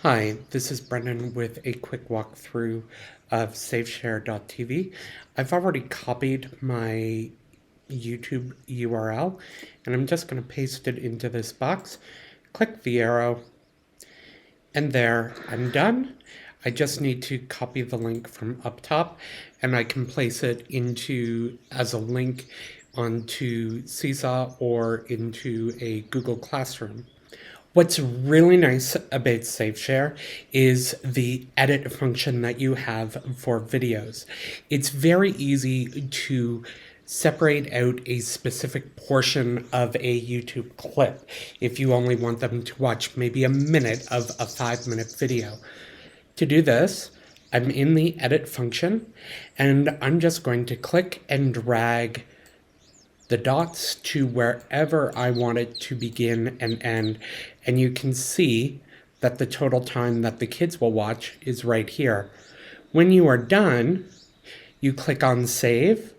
Hi, this is Brendan with a quick walkthrough of ShafeShare.tv. I've already copied my YouTube URL and I'm just going to paste it into this box. Click the arrow and there I'm done. I just need to copy the link from up top and I can place it into as a link onto Seesaw or into a Google Classroom. What's really nice about ShafeShare is the edit function that you have for videos. It's very easy to separate out a specific portion of a YouTube clip if you only want them to watch maybe a minute of a 5-minute video. To do this, I'm in the edit function and I'm just going to click and drag the dots to wherever I want it to begin and end. And you can see that the total time that the kids will watch is right here. When you are done, you click on save,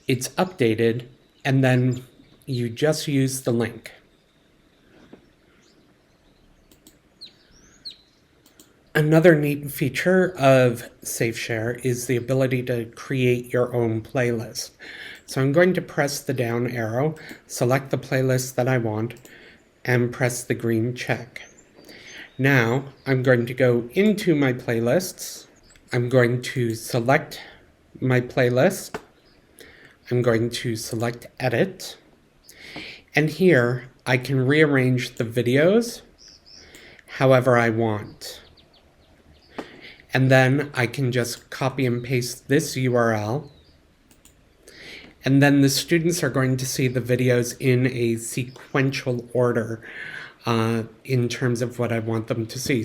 it's updated, and then you just use the link. Another neat feature of ShafeShare is the ability to create your own playlist. So I'm going to press the down arrow, select the playlist that I want, and press the green check. Now I'm going to go into my playlists. I'm going to select my playlist. I'm going to select edit. And here I can rearrange the videos however I want. And then I can just copy and paste this URL. And then the students are going to see the videos in a sequential order in terms of what I want them to see.